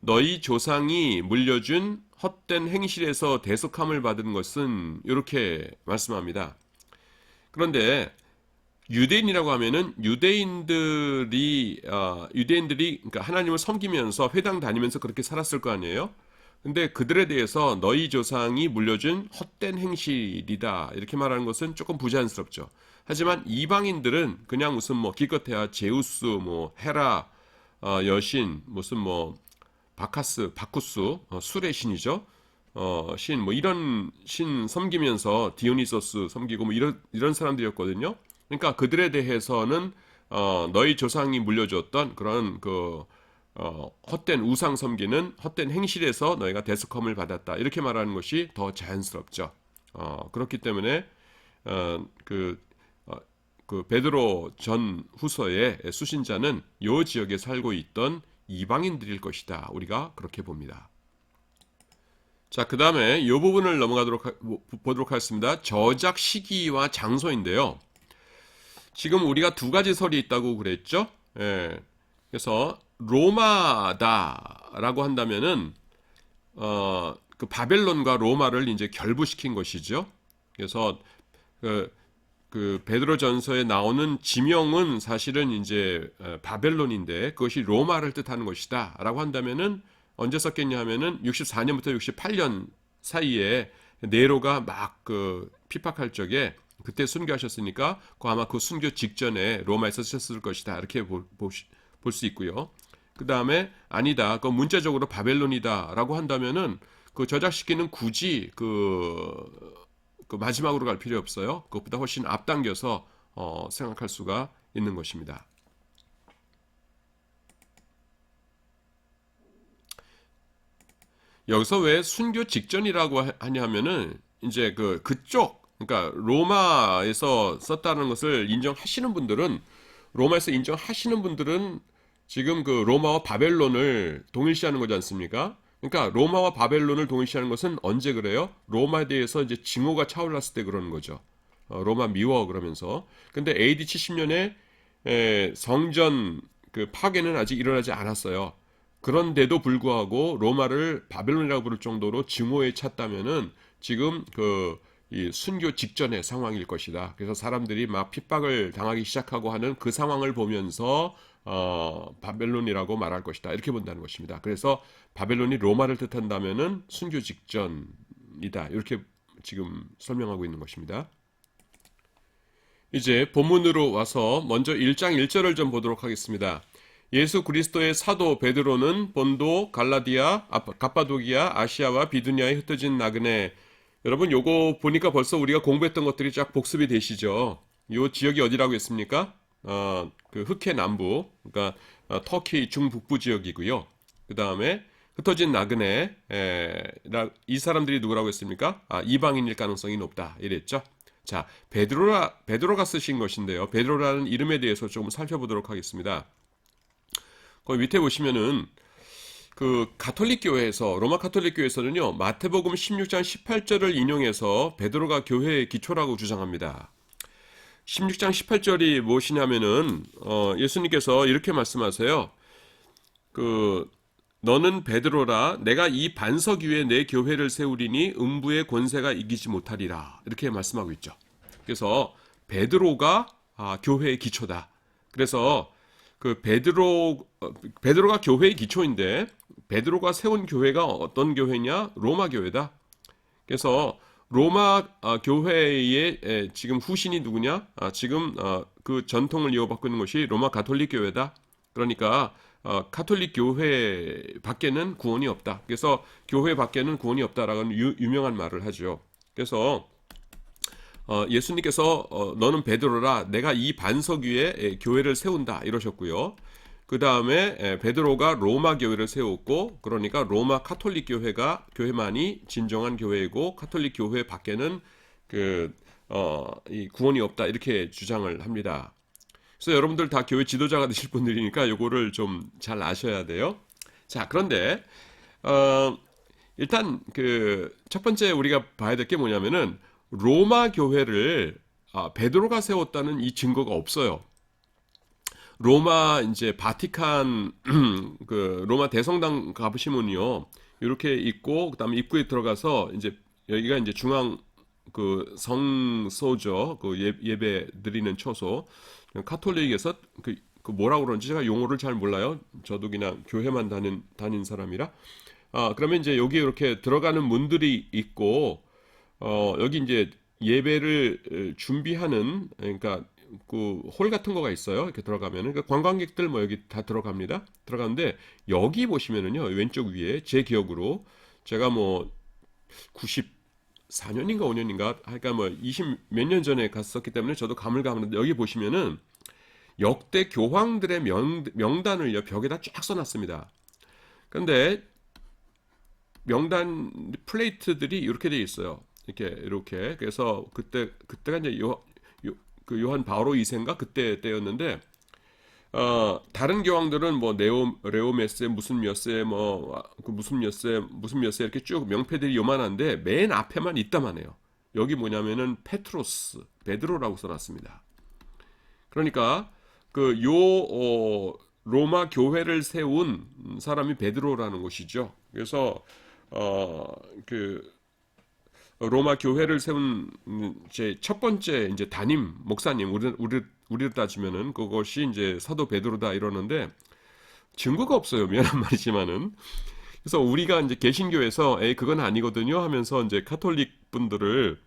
너희 조상이 물려준 헛된 행실에서 대속함을 받은 것은 이렇게 말씀합니다. 그런데 유대인이라고 하면은 유대인들이 그러니까 하나님을 섬기면서 회당 다니면서 그렇게 살았을 거 아니에요. 근데 그들에 대해서 너희 조상이 물려준 헛된 행실이다 이렇게 말하는 것은 조금 부자연스럽죠. 하지만 이방인들은 그냥 무슨 뭐 기껏해야 제우스, 뭐 헤라, 여신, 무슨 뭐 바쿠스, 술의 신이죠. 신, 뭐 이런 신 섬기면서 디오니소스 섬기고 뭐 이런 사람들이었거든요. 그러니까 그들에 대해서는 너희 조상이 물려줬던 그런 그 헛된 우상 섬기는 헛된 행실에서 너희가 대속함을 받았다 이렇게 말하는 것이 더 자연스럽죠. 그렇기 때문에 그 베드로 전 후서의 수신자는 이 지역에 살고 있던 이방인들일 것이다. 우리가 그렇게 봅니다. 자, 그 다음에 이 부분을 보도록 하겠습니다. 저작 시기와 장소인데요. 지금 우리가 두 가지 설이 있다고 그랬죠? 예. 그래서 로마다라고 한다면은 그 바벨론과 로마를 이제 결부시킨 것이죠. 그래서 그, 그 베드로전서에 나오는 지명은 사실은 이제 바벨론인데 그것이 로마를 뜻하는 것이다라고 한다면은 언제 썼겠냐 하면은 64년부터 68년 사이에 네로가 막 그 핍박할 적에 그때 순교하셨으니까 아마 그 순교 직전에 로마에서 쓰셨을 것이다 이렇게 볼 수 있고요. 그 다음에 아니다, 그 문자적으로 바벨론이다라고 한다면은 그 저작 시기는 굳이 그 마지막으로 갈 필요 없어요. 그것보다 훨씬 앞당겨서 생각할 수가 있는 것입니다. 여기서 왜 순교 직전이라고 하냐면은 이제 그쪽 그러니까 로마에서 썼다는 것을 인정하시는 분들은 로마에서 인정하시는 분들은 지금 그 로마와 바벨론을 동일시하는 거지 않습니까? 그러니까 로마와 바벨론을 동일시하는 것은 언제 그래요? 로마에 대해서 이제 징후가 차올랐을 때 그러는 거죠. 로마 미워 그러면서. 근데 AD 70년에 성전 그 파괴는 아직 일어나지 않았어요. 그런데도 불구하고 로마를 바벨론이라고 부를 정도로 증오에 찼다면은 지금 이 순교 직전의 상황일 것이다. 그래서 사람들이 막 핍박을 당하기 시작하고 하는 그 상황을 보면서 바벨론이라고 말할 것이다. 이렇게 본다는 것입니다. 그래서 바벨론이 로마를 뜻한다면은 순교 직전이다. 이렇게 지금 설명하고 있는 것입니다. 이제 본문으로 와서 먼저 1장 1절을 좀 보도록 하겠습니다. 예수 그리스도의 사도 베드로는 본도, 갈라디아, 갑바도기아, 아시아와 비두니아에 흩어진 나그네. 여러분 요거 보니까 벌써 우리가 공부했던 것들이 쫙 복습이 되시죠. 요 지역이 어디라고 했습니까? 그 흑해 남부, 그러니까 터키 중북부 지역이고요. 그 다음에 흩어진 나그네, 이 사람들이 누구라고 했습니까? 이방인일 가능성이 높다 이랬죠. 자, 베드로가 쓰신 것인데요. 베드로라는 이름에 대해서 조금 살펴보도록 하겠습니다. 거기 밑에 보시면은 그 가톨릭 교회에서 로마 가톨릭 교회에서는요 마태복음 16장 18절을 인용해서 베드로가 교회의 기초라고 주장합니다. 16장 18절이 무엇이냐면은 예수님께서 이렇게 말씀하세요. 그 너는 베드로라 내가 이 반석 위에 내 교회를 세우리니 음부의 권세가 이기지 못하리라 이렇게 말씀하고 있죠. 그래서 베드로가 교회의 기초다. 그래서 그 베드로가 교회의 기초인데 베드로가 세운 교회가 어떤 교회냐? 로마 교회다. 그래서 로마 교회의 지금 후신이 누구냐? 지금 그 전통을 이어받고 있는 것이 로마 가톨릭 교회다. 그러니까 가톨릭 교회 밖에는 구원이 없다. 그래서 교회 밖에는 구원이 없다라는 유명한 말을 하죠. 그래서 예수님께서 너는 베드로라 내가 이 반석 위에 교회를 세운다 이러셨고요. 그 다음에 베드로가 로마 교회를 세웠고 그러니까 로마 카톨릭 교회만이 진정한 교회이고 카톨릭 교회 밖에는 이 구원이 없다 이렇게 주장을 합니다. 그래서 여러분들 다 교회 지도자가 되실 분들이니까 요거를 좀 잘 아셔야 돼요. 자, 그런데 일단 그 첫 번째 우리가 봐야 될 게 뭐냐면은 로마 교회를 베드로가 세웠다는 이 증거가 없어요. 로마 이제 바티칸 그 로마 대성당 가보시면요 이렇게 있고 그다음에 입구에 들어가서 이제 여기가 이제 중앙 그 성소죠. 그 예배 드리는 처소. 카톨릭에서 그 뭐라고 그러는지 제가 용어를 잘 몰라요. 저도 그냥 교회만 다닌 사람이라. 그러면 이제 여기 이렇게 들어가는 문들이 있고 여기 이제 예배를 준비하는 그러니까 그 홀 같은 거가 있어요. 이렇게 들어가면은 그러니까 관광객들 뭐 여기 다 들어갑니다. 들어가는데 여기 보시면은요 왼쪽 위에 제 기억으로 제가 뭐 94년인가 5년인가 그러니까 뭐 20 몇 년 전에 갔었기 때문에 저도 가물가물한데 여기 보시면은 역대 교황들의 명단을요 벽에다 쫙 써놨습니다. 그런데 명단 플레이트들이 이렇게 돼 있어요. 이렇게 그래서 그때가 이제 그 요한 바오로 2세인가 그때 때였는데 다른 교황들은 뭐 레오 메세 무슨 몇 세 뭐 그 무슨 몇 세 이렇게 쭉 명패들이 요만한데 맨 앞에만 있다만 해요. 여기 뭐냐면은 베드로라고 써놨습니다. 그러니까 로마 교회를 세운 사람이 베드로라는 것이죠. 그래서 그 로마 교회를 세운 제 첫 번째 이제 담임 목사님, 우리를 따지면은 그것이 이제 사도 베드로다 이러는데 증거가 없어요. 미안한 말이지만은. 그래서 우리가 이제 개신교에서 그건 아니거든요 하면서 이제 카톨릭 분들을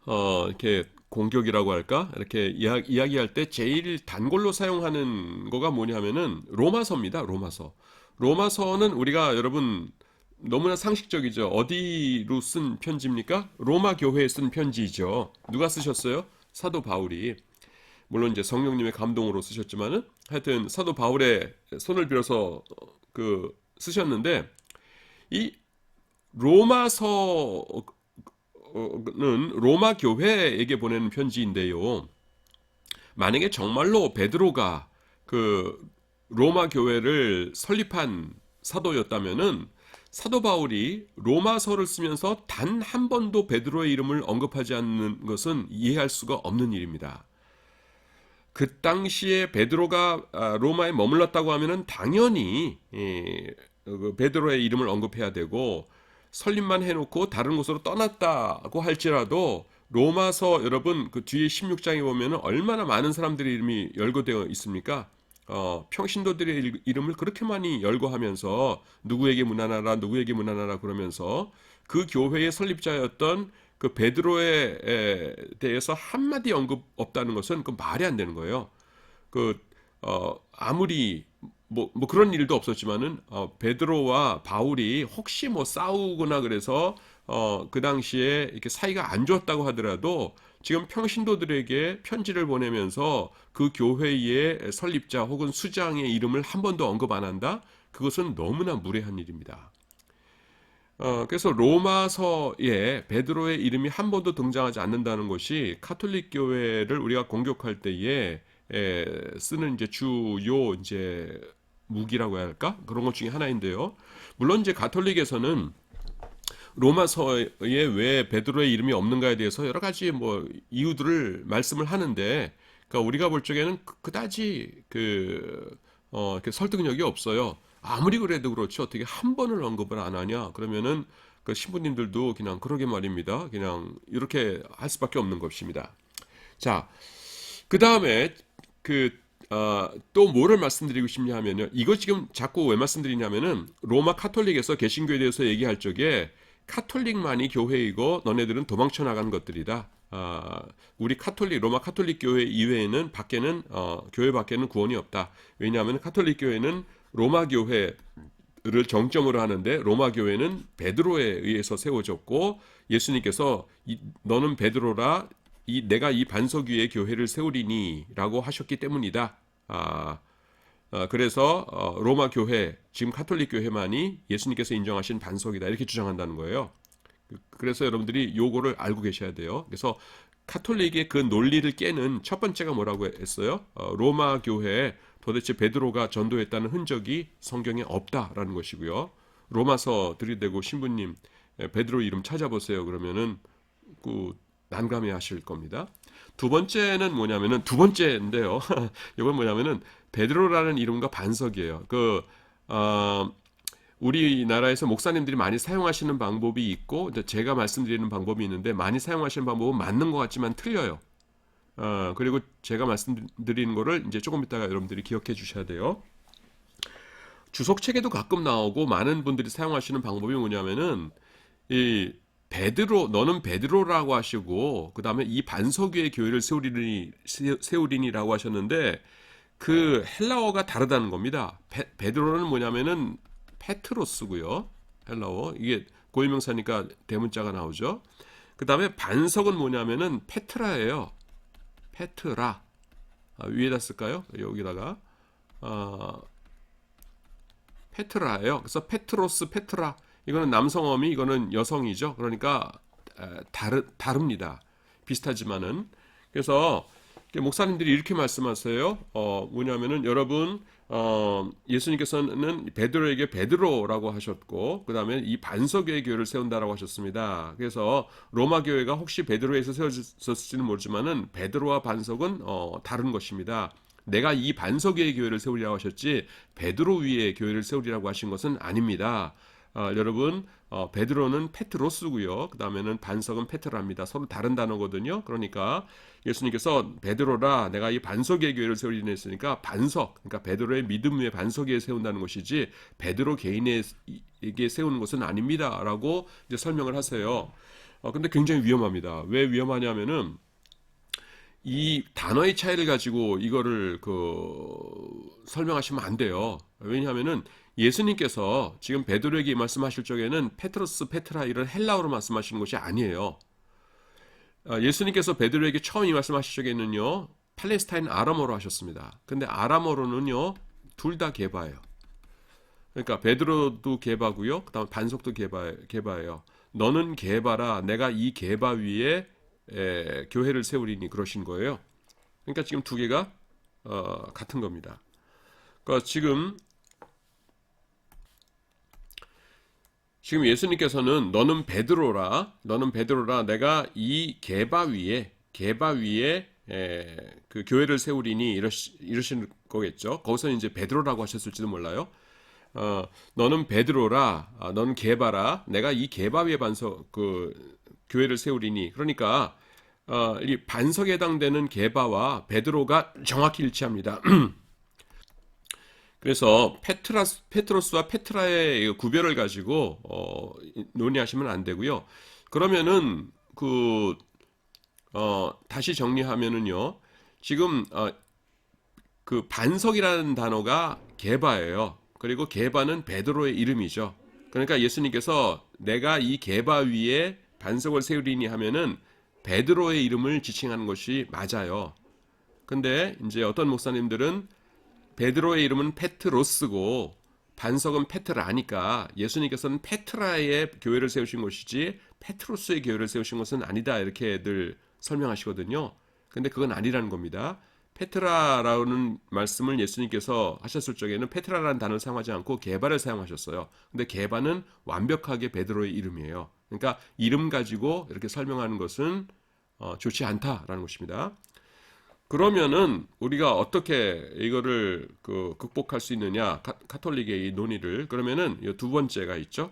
이렇게 공격이라고 할까? 이렇게 이야기할 때 제일 단골로 사용하는 거가 뭐냐면은 로마서입니다. 로마서. 로마서는 우리가 여러분 너무나 상식적이죠. 어디로 쓴 편지입니까? 로마 교회에 쓴 편지이죠. 누가 쓰셨어요? 사도 바울이. 물론 이제 성령님의 감동으로 쓰셨지만은 하여튼 사도 바울의 손을 빌어서 쓰셨는데 이 로마서 는 로마 교회에게 보내는 편지인데요. 만약에 정말로 베드로가 로마 교회를 설립한 사도였다면은 사도 바울이 로마서를 쓰면서 단 한 번도 베드로의 이름을 언급하지 않는 것은 이해할 수가 없는 일입니다. 그 당시에 베드로가 로마에 머물렀다고 하면은 당연히 베드로의 이름을 언급해야 되고 설립만 해놓고 다른 곳으로 떠났다고 할지라도 로마서 여러분 그 뒤에 16장에 보면 얼마나 많은 사람들의 이름이 열거되어 있습니까? 평신도들의 이름을 그렇게 많이 열거하면서 누구에게 문안하라 누구에게 문안하라 그러면서 그 교회의 설립자였던 그 베드로에 대해서 한마디 언급 없다는 것은 그 말이 안 되는 거예요. 아무리 뭐 그런 일도 없었지만은 베드로와 바울이 혹시 뭐 싸우거나 그래서 그 당시에 이렇게 사이가 안 좋았다고 하더라도 지금 평신도들에게 편지를 보내면서 그 교회의 설립자 혹은 수장의 이름을 한 번도 언급 안 한다? 그것은 너무나 무례한 일입니다. 그래서 로마서에 베드로의 이름이 한 번도 등장하지 않는다는 것이 카톨릭 교회를 우리가 공격할 때에 쓰는 이제 주요 이제 무기라고 해야 할까? 그런 것 중에 하나인데요. 물론 이제 가톨릭에서는 로마서에 왜 베드로의 이름이 없는가에 대해서 여러 가지 뭐 이유들을 말씀을 하는데, 그러니까 우리가 볼 적에는 그다지 이렇게 설득력이 없어요. 아무리 그래도 그렇지 어떻게 한 번을 언급을 안 하냐? 그러면은 그 신부님들도 그냥 그러게 말입니다. 그냥 이렇게 할 수밖에 없는 것입니다. 자, 그 다음에 또 뭐를 말씀드리고 싶냐 하면요. 이거 지금 자꾸 왜 말씀드리냐면은 로마 카톨릭에서 개신교에 대해서 얘기할 적에 카톨릭만이 교회이고 너네들은 도망쳐 나간 것들이다. 우리 로마 카톨릭 교회 이외에는 교회 밖에는 구원이 없다. 왜냐하면 카톨릭 교회는 로마 교회를 정점으로 하는데 로마 교회는 베드로에 의해서 세워졌고 예수님께서 너는 베드로라 내가 이 반석 위에 교회를 세우리니라고 하셨기 때문이다. 그래서 로마 교회, 지금 카톨릭 교회만이 예수님께서 인정하신 반석이다 이렇게 주장한다는 거예요. 그래서 여러분들이 요거를 알고 계셔야 돼요. 그래서 카톨릭의 그 논리를 깨는 첫 번째가 뭐라고 했어요? 로마 교회에 도대체 베드로가 전도했다는 흔적이 성경에 없다라는 것이고요. 로마서 들이대고 신부님 베드로 이름 찾아보세요. 그러면은 난감해 하실 겁니다. 두 번째는 뭐냐면은 두 번째인데요. 이건 뭐냐면은 베드로라는 이름과 반석이에요. 우리나라에서 목사님들이 많이 사용하시는 방법이 있고 제가 말씀드리는 방법이 있는데 많이 사용하시는 방법은 맞는 것 같지만 틀려요. 그리고 제가 말씀드리는 거를 이제 조금 이따가 여러분들이 기억해 주셔야 돼요. 주석책에도 가끔 나오고 많은 분들이 사용하시는 방법이 뭐냐면은 이 너는 베드로라고 하시고 그 다음에 이 반석 위에 교회를 세우리니라고 하셨는데 그 헬라어가 다르다는 겁니다. 베드로는 뭐냐면은 페트로스고요. 헬라어 이게 고유명사니까 대문자가 나오죠. 그 다음에 반석은 뭐냐면은 페트라예요. 페트라 위에다 쓸까요? 여기다가 페트라예요. 그래서 페트로스, 페트라 이거는 남성어미, 이거는 여성이죠. 그러니까 다릅니다. 비슷하지만은. 그래서 목사님들이 이렇게 말씀하세요. 뭐냐면은 여러분 예수님께서는 베드로에게 베드로라고 하셨고 그 다음에 이 반석의 교회를 세운다라고 하셨습니다. 그래서 로마 교회가 혹시 베드로에서 세워졌을지는 모르지만은 베드로와 반석은 다른 것입니다. 내가 이 반석 위에 교회를 세우리라고 하셨지 베드로 위에 교회를 세우리라고 하신 것은 아닙니다. 여러분 베드로는 페트로스고요. 그 다음에는 반석은 페트라입니다. 서로 다른 단어거든요. 그러니까 예수님께서 베드로라 내가 이 반석의 교회를 세우리니 했으니까 반석 그러니까 베드로의 믿음 위에 반석 위에 세운다는 것이지 베드로 개인에게 세우는 것은 아닙니다라고 이제 설명을 하세요. 근데 굉장히 위험합니다. 왜 위험하냐면은 이 단어의 차이를 가지고 이거를 설명하시면 안 돼요. 왜냐하면은 예수님께서 지금 베드로에게 말씀하실 적에는 페트로스, 페트라 이런 헬라어로 말씀하시는 것이 아니에요. 예수님께서 베드로에게 처음 이 말씀하실 적에는요 팔레스타인 아람어로 하셨습니다. 근데 아람어로는요 둘 다 게바예요. 그러니까 베드로도 게바고요. 그다음 반석도 게바예요. 너는 게바라 내가 이 게바 위에 교회를 세우리니 그러신 거예요. 그러니까 지금 두 개가 같은 겁니다. 그러니까 지금 예수님께서는 너는 베드로라 내가 이 게바 위에 그 교회를 세우리니 이러신 거겠죠. 거기서 이제 베드로라고 하셨을지도 몰라요. 너는 베드로라 너는 게바라 내가 이 게바 위에 교회를 세우리니 그러니까 이 반석에 해당되는 게바와 베드로가 정확히 일치합니다. 그래서 페트로스와 페트라의 구별을 가지고 논의하시면 안 되고요. 그러면은 다시 정리하면은요. 지금 그 반석이라는 단어가 게바예요. 그리고 게바는 베드로의 이름이죠. 그러니까 예수님께서 내가 이 게바 위에 반석을 세우리니 하면은 베드로의 이름을 지칭하는 것이 맞아요. 근데 이제 어떤 목사님들은 베드로의 이름은 페트로스고 반석은 페트라니까 예수님께서는 페트라의 교회를 세우신 것이지 페트로스의 교회를 세우신 것은 아니다 이렇게 늘 설명하시거든요. 근데 그건 아니라는 겁니다. 페트라라는 말씀을 예수님께서 하셨을 적에는 페트라라는 단어를 사용하지 않고 게바를 사용하셨어요. 근데 게바는 완벽하게 베드로의 이름이에요. 그러니까 이름 가지고 이렇게 설명하는 것은 좋지 않다라는 것입니다. 그러면은 우리가 어떻게 이거를 극복할 수 있느냐? 카톨릭의 이 논의를 그러면은 두 번째가 있죠.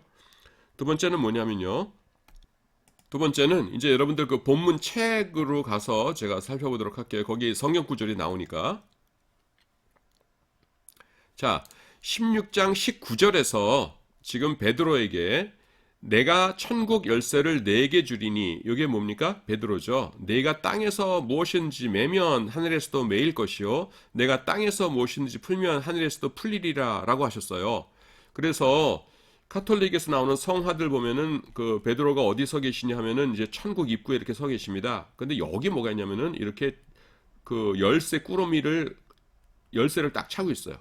두 번째는 뭐냐면요. 두 번째는 이제 여러분들 그 본문 책으로 가서 제가 살펴보도록 할게요. 거기 성경 구절이 나오니까. 자, 16장 19절에서 지금 베드로에게 내가 천국 열쇠를 네게 주리니 이게 뭡니까? 베드로죠. 내가 땅에서 무엇인지 매면 하늘에서도 매일 것이요 내가 땅에서 무엇인지 풀면 하늘에서도 풀리리라 라고 하셨어요. 그래서 카톨릭에서 나오는 성화들 보면은 그 베드로가 어디 서 계시냐 하면은 이제 천국 입구에 이렇게 서 계십니다. 근데 여기 뭐가 있냐면은 이렇게 그 열쇠를 딱 차고 있어요.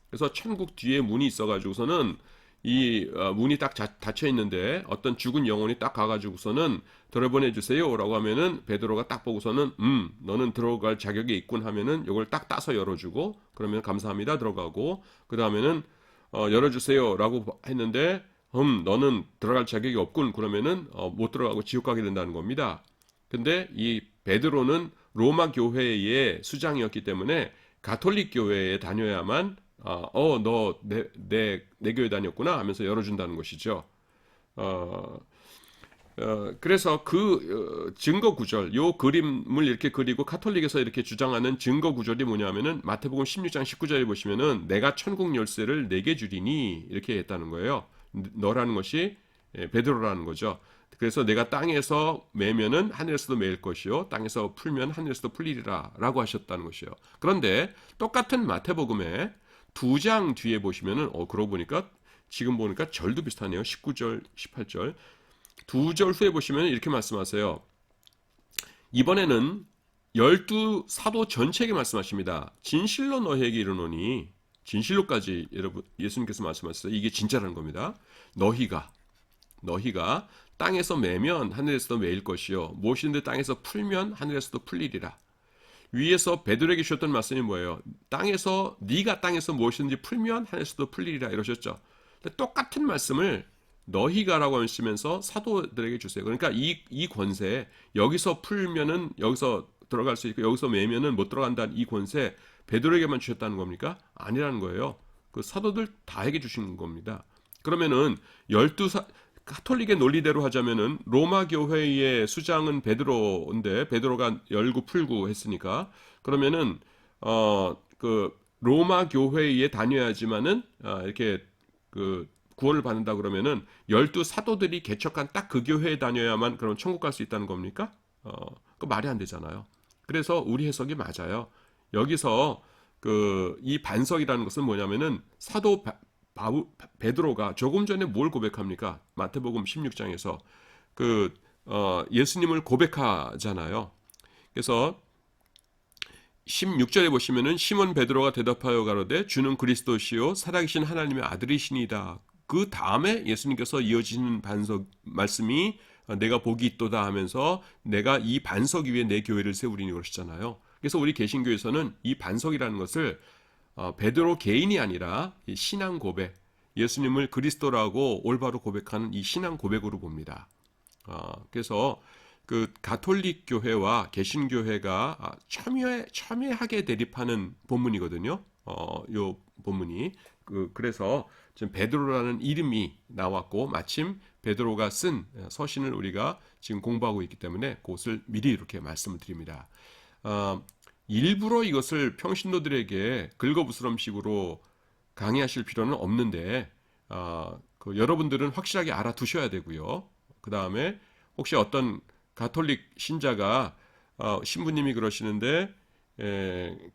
그래서 천국 뒤에 문이 있어가지고서는 이 문이 딱 닫혀 있는데 어떤 죽은 영혼이 딱 가가지고서는 들어보내 주세요라고 하면은 베드로가 딱 보고서는 너는 들어갈 자격이 있군 하면은 이걸 딱 따서 열어주고 그러면 감사합니다 들어가고 그 다음에는 열어주세요라고 했는데 너는 들어갈 자격이 없군 그러면은 못 들어가고 지옥 가게 된다는 겁니다. 근데 이 베드로는 로마 교회의 수장이었기 때문에 가톨릭 교회에 다녀야만 너 내 교회 다녔구나 하면서 열어준다는 것이죠. 그래서 증거 구절, 요 그림을 이렇게 그리고 카톨릭에서 이렇게 주장하는 증거 구절이 뭐냐면은 마태복음 16장 19절에 보시면은 내가 천국 열쇠를 네게 주리니 이렇게 했다는 거예요. 너라는 것이 베드로라는 거죠. 그래서 내가 땅에서 매면은 하늘에서도 매일 것이요 땅에서 풀면 하늘에서도 풀리리라 라고 하셨다는 것이요. 그런데 똑같은 마태복음에 2장 뒤에 보시면은 그러고 보니까 지금 보니까 절도 비슷하네요. 19절, 18절. 2절 후에 보시면 이렇게 말씀하세요. 이번에는 12사도 전체에게 말씀하십니다. 진실로 너희에게 이르노니 진실로까지 여러분 예수님께서 말씀하셨어요. 이게 진짜라는 겁니다. 너희가 땅에서 매면 하늘에서도 매일 것이요 무엇이든지 땅에서 풀면 하늘에서도 풀리리라. 위에서 베드로에게 주셨던 말씀이 뭐예요? 네가 땅에서 무엇이든지 풀면 하늘에서도 풀리리라 이러셨죠. 근데 똑같은 말씀을 너희가라고 하시면서 사도들에게 주세요. 그러니까 이 권세, 여기서 풀면은 여기서 들어갈 수 있고 여기서 매면은 못 들어간다는 이 권세 베드로에게만 주셨다는 겁니까? 아니라는 거예요. 그 사도들 다에게 주신 겁니다. 그러면은 카톨릭의 논리대로 하자면은 로마 교회의 수장은 베드로인데 베드로가 열고 풀고 했으니까 그러면은 그 로마 교회에 다녀야지만은 이렇게 그 구원을 받는다 그러면은 12사도들이 개척한 딱 그 교회에 다녀야만 그럼 천국 갈 수 있다는 겁니까? 그 말이 안 되잖아요. 그래서 우리 해석이 맞아요. 여기서 그 이 반석이라는 것은 뭐냐면은 사도 베드로가 조금 전에 뭘 고백합니까? 마태복음 16장에서 예수님을 고백하잖아요. 그래서 16절에 보시면은 시몬 베드로가 대답하여 가로되 주는 그리스도시요 살아계신 하나님의 아들이시니다. 그 다음에 예수님께서 이어지는 반석 말씀이 내가 복이 있도다 하면서 내가 이 반석 위에 내 교회를 세우리니 그러시잖아요. 그래서 우리 개신교에서는 이 반석이라는 것을 베드로 개인이 아니라 이 신앙 고백, 예수님을 그리스도라고 올바로 고백하는 이 신앙 고백으로 봅니다. 그래서 그 가톨릭 교회와 개신교회가 첨예하게 대립하는 본문이거든요. 요 본문이 그래서 지금 베드로라는 이름이 나왔고 마침 베드로가 쓴 서신을 우리가 지금 공부하고 있기 때문에 그것을 미리 이렇게 말씀을 드립니다. 일부러 이것을 평신도들에게 긁어부스럼식으로 강의하실 필요는 없는데 여러분들은 확실하게 알아두셔야 되고요. 그 다음에 혹시 어떤 가톨릭 신자가 신부님이 그러시는데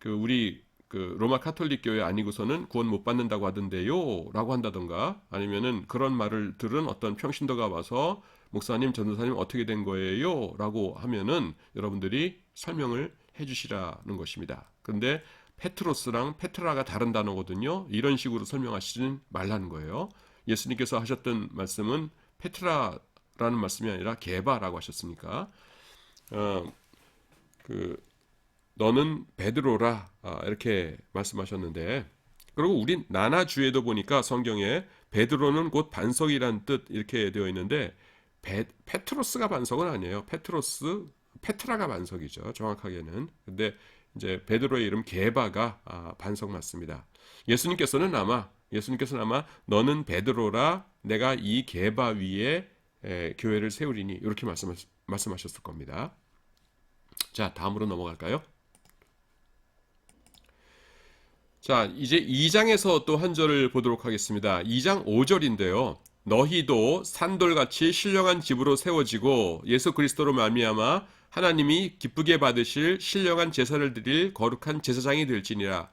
우리 로마 카톨릭 교회 아니고서는 구원 못 받는다고 하던데요 라고 한다던가 아니면은 그런 말을 들은 어떤 평신도가 와서 목사님 전도사님 어떻게 된 거예요 라고 하면은 여러분들이 설명을 해주시라는 것입니다. 그런데 페트로스랑 페트라가 다른 단어거든요. 이런 식으로 설명하시진 말라는 거예요. 예수님께서 하셨던 말씀은 페트라라는 말씀이 아니라 게바라고 하셨으니까 너는 베드로라 이렇게 말씀하셨는데 그리고 우리 나나주에도 보니까 성경에 베드로는 곧 반석이란 뜻 이렇게 되어 있는데 페트로스가 반석은 아니에요. 페트라가 반석이죠. 정확하게는. 근데 이제 베드로의 이름 게바가 반석 맞습니다. 예수님께서는 아마 너는 베드로라 내가 이 게바 위에 교회를 세우리니 이렇게 말씀하셨을 겁니다. 자, 다음으로 넘어갈까요? 자, 이제 2장에서 또 한 절을 보도록 하겠습니다. 2장 5절인데요. 너희도 산돌같이 신령한 집으로 세워지고 예수 그리스도로 말미암아 하나님이 기쁘게 받으실 신령한 제사를 드릴 거룩한 제사장이 될지니라.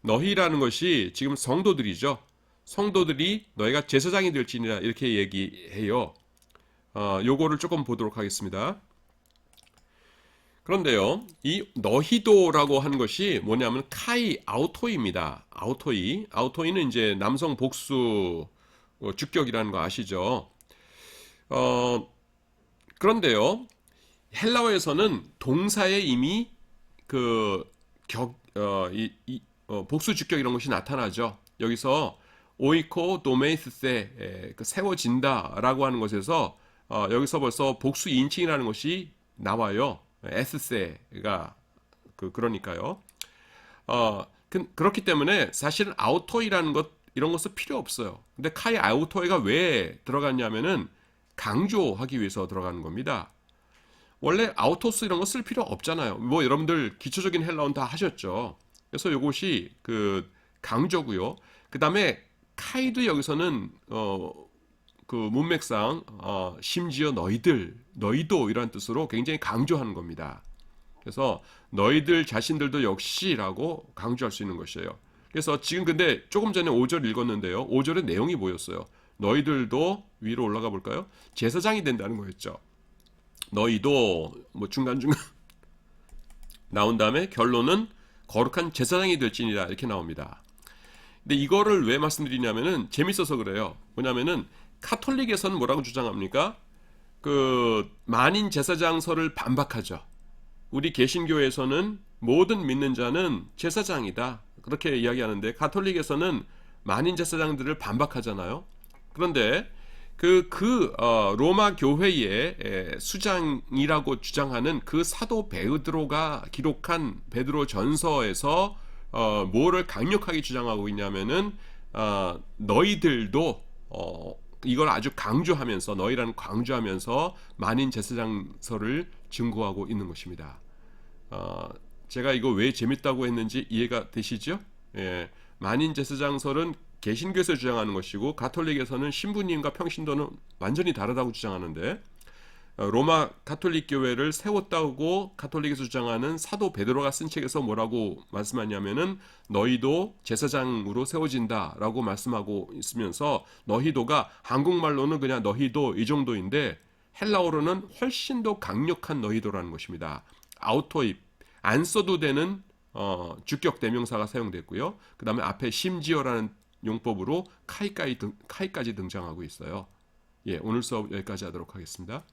너희라는 것이 지금 성도들이죠. 성도들이 너희가 제사장이 될지니라 이렇게 얘기해요. 요거를 조금 보도록 하겠습니다. 그런데요, 이 너희도라고 하는 것이 뭐냐면 카이 아우토이입니다. 아우토이는 이제 남성 복수 주격이라는 거 아시죠? 그런데요, 헬라어에서는 동사에 이미 복수 주격 이런 것이 나타나죠. 여기서 오이코 도메이스세 세워진다라고 하는 것에서 여기서 벌써 복수 인칭이라는 것이 나와요. 에스세가 그러니까요. 그렇기 때문에 사실은 아우토이라는 것 이런 것은 필요 없어요. 근데 카이 아우토이가 왜 들어갔냐면은 강조하기 위해서 들어가는 겁니다. 원래 아우토스 이런 거 쓸 필요 없잖아요. 뭐 여러분들 기초적인 헬라어는 다 하셨죠. 그래서 이것이 강조고요. 그 다음에 카이도 여기서는 문맥상 심지어 너희도 이런 뜻으로 굉장히 강조하는 겁니다. 그래서 너희들 자신들도 역시라고 강조할 수 있는 것이에요. 그래서 지금 근데 조금 전에 5절 읽었는데요. 5절의 내용이 뭐였어요? 너희들도 위로 올라가 볼까요? 제사장이 된다는 거였죠. 너희도 뭐 중간중간 나온 다음에 결론은 거룩한 제사장이 될지니라 이렇게 나옵니다. 근데 이거를 왜 말씀드리냐면은 재밌어서 그래요. 뭐냐면은 카톨릭에서는 뭐라고 주장합니까? 만인 제사장설을 반박하죠. 우리 개신교에서는 모든 믿는 자는 제사장이다. 그렇게 이야기하는데 가톨릭에서는 만인 제사장들을 반박하잖아요. 그런데 로마 교회의 수장이라고 주장하는 그 사도 베드로가 기록한 베드로 전서에서 뭐를 강력하게 주장하고 있냐면은 너희들도 이걸 아주 강조하면서 너희라는 강조하면서 만인 제사장서를 증거하고 있는 것입니다. 제가 이거 왜 재밌다고 했는지 이해가 되시죠? 예, 만인 제사장설은 개신교에서 주장하는 것이고 가톨릭에서는 신부님과 평신도는 완전히 다르다고 주장하는데 로마 가톨릭 교회를 세웠다고 가톨릭에서 주장하는 사도 베드로가 쓴 책에서 뭐라고 말씀하냐면은 너희도 제사장으로 세워진다라고 말씀하고 있으면서 너희도가 한국말로는 그냥 너희도 이 정도인데 헬라어로는 훨씬 더 강력한 너희도라는 것입니다. 아우토입 안 써도 되는 주격 대명사가 사용됐고요. 그 다음에 앞에 심지어라는 용법으로 카이까지 등장하고 있어요. 예, 오늘 수업 여기까지 하도록 하겠습니다.